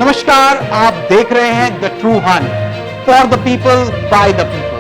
नमस्कार, आप देख रहे हैं the true Hunt for the people by the people.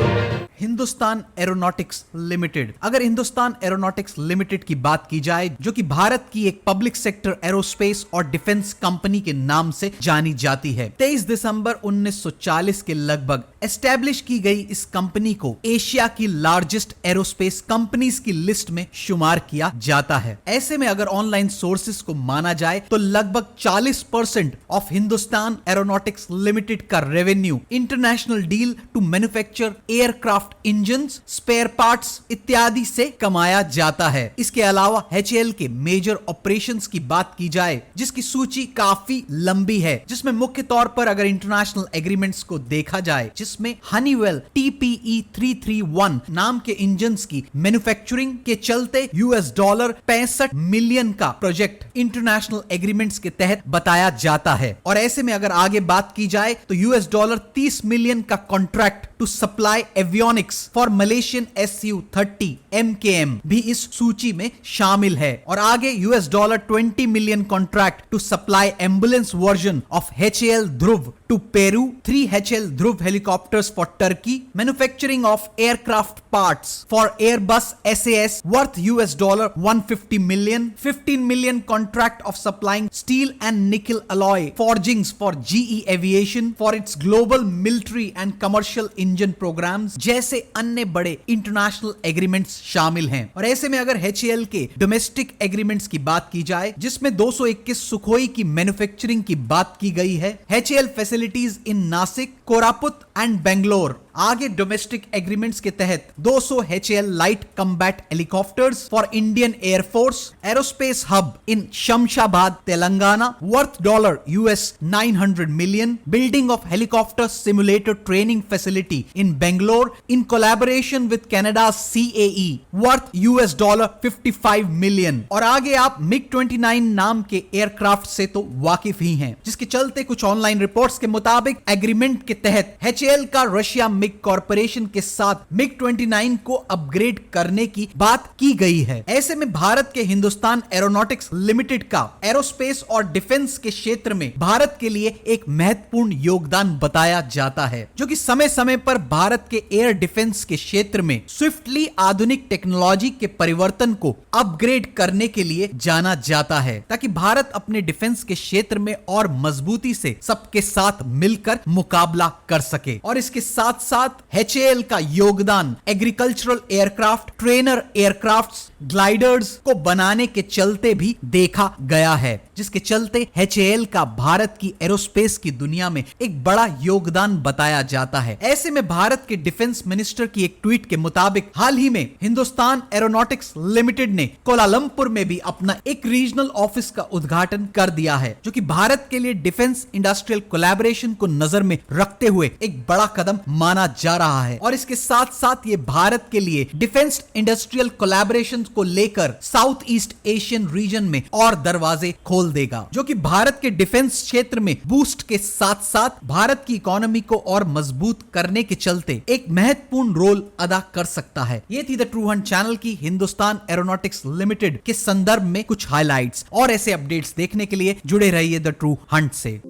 Hindustan Aeronautics limited. अगर हिंदुस्तान एरोनॉटिक्स लिमिटेड की बात की जाए, जो कि भारत की एक पब्लिक सेक्टर एरोस्पेस और डिफेंस कंपनी के नाम से जानी जाती है, 23 दिसंबर 1940 के लगभग एस्टेब्लिश की गई इस कंपनी को एशिया की लार्जेस्ट एरोस्पेस कंपनीज की लिस्ट में शुमार किया जाता है। ऐसे में अगर ऑनलाइन सोर्सेस को माना जाए तो लगभग 40% ऑफ हिंदुस्तान एरोनॉटिक्स लिमिटेड का revenue international deal to manufacture aircraft engines, spare parts इत्यादि से कमाया जाता है। इसके अलावा एचएएल के मेजर ऑपरेशंस की बात की जाए, जिसकी सूची काफी लंबी है, जिसमें मुख्य तौर पर अगर इंटरनेशनल एग्रीमेंट्स को देखा जाए, जिसमें हनीवेल TPE 331 नाम के इंजन्स की मैन्युफैक्चरिंग के चलते $65 मिलियन का प्रोजेक्ट इंटरनेशनल एग्रीमेंट्स के तहत बताया जाता है। और ऐसे में अगर आगे बात की जाए तो $30 मिलियन का contract to supply avionics for Malaysian Su-30 MKM भी इस सूची में शामिल है। और आगे $20 million contract to supply ambulance version of HAL Dhruv to Peru, 3 HAL Dhruv helicopters for Turkey, manufacturing of aircraft parts for Airbus SAS worth $150 million, 15 million contract of supplying steel and nickel alloy forgings for GE aviation for its global military and commercial engine programmes जैसे अन्य बड़े international agreements शामिल हैं। और ऐसे में अगर HAL के डोमेस्टिक एग्रीमेंट्स की बात की जाए, जिसमें 221 सुखोई की मैन्युफैक्चरिंग की बात की गई है, HAL facilities in Nashik, Koraput and Bangalore. आगे डोमेस्टिक एग्रीमेंट्स के तहत 200 HAL light combat helicopters for Indian air force, aerospace hub in Shamshabad Telangana worth $900 million, building of helicopter simulator training facility in Bangalore in collaboration with Canada CAE worth $55 million. और आगे आप MiG-29 नाम के aircraft से तो वाकिफ ही हैं, जिसके चलते कुछ ऑनलाइन रिपोर्ट्स के मुताबिक एग्रीमेंट के तहत HAL का रशिया मिग कॉर्पोरेशन के साथ MiG-29 को अपग्रेड करने की बात की गई है। ऐसे में भारत के हिंदुस्तान एरोनॉटिक्स लिमिटेड का एरोस्पेस और डिफेंस के क्षेत्र में भारत के लिए एक महत्वपूर्ण योगदान बताया जाता है, जो कि समय समय पर भारत के एयर डिफेंस के क्षेत्र में स्विफ्टली आधुनिक टेक्नोलॉजी के परिवर्तन को अपग्रेड करने के लिए जाना जाता है, ताकि भारत अपने डिफेंस के क्षेत्र में और मजबूती से सबके साथ मिलकर मुकाबला कर सके। और इसके साथ साथ HAL का योगदान agricultural aircraft, trainer aircrafts, gliders को बनाने के चलते भी देखा गया है, जिसके चलते HAL का भारत की एरोस्पेस की दुनिया में एक बड़ा योगदान बताया जाता है। ऐसे में भारत के डिफेंस मिनिस्टर की एक ट्वीट के मुताबिक हाल ही में हिंदुस्तान एरोनॉटिक्स लिमिटेड ने कोलालमपुर में भी अपना एक रीजनल ऑफिस का उद्घाटन कर दिया है, जो कि भारत के लिए डिफेंस इंडस्ट्रियल कोलैबोरेशन को नजर में रखते हुए एक बड़ा कदम माना जा रहा है। और इसके साथ साथ ये भारत के लिए डिफेंस इंडस्ट्रियल कोलैबोरेशन को लेकर साउथ ईस्ट एशियन रीजन में और दरवाजे खोल देगा, जो कि भारत के डिफेंस क्षेत्र में बूस्ट के साथ साथ भारत की इकोनॉमी को और मजबूत करने के चलते एक महत्वपूर्ण रोल अदा कर सकता है। ये थी द ट्रू हंट चैनल की हिंदुस्तान एरोनॉटिक्स लिमिटेड के संदर्भ में कुछ हाइलाइट्स। और ऐसे अपडेट्स देखने के लिए जुड़े रहिए द ट्रू हंट से।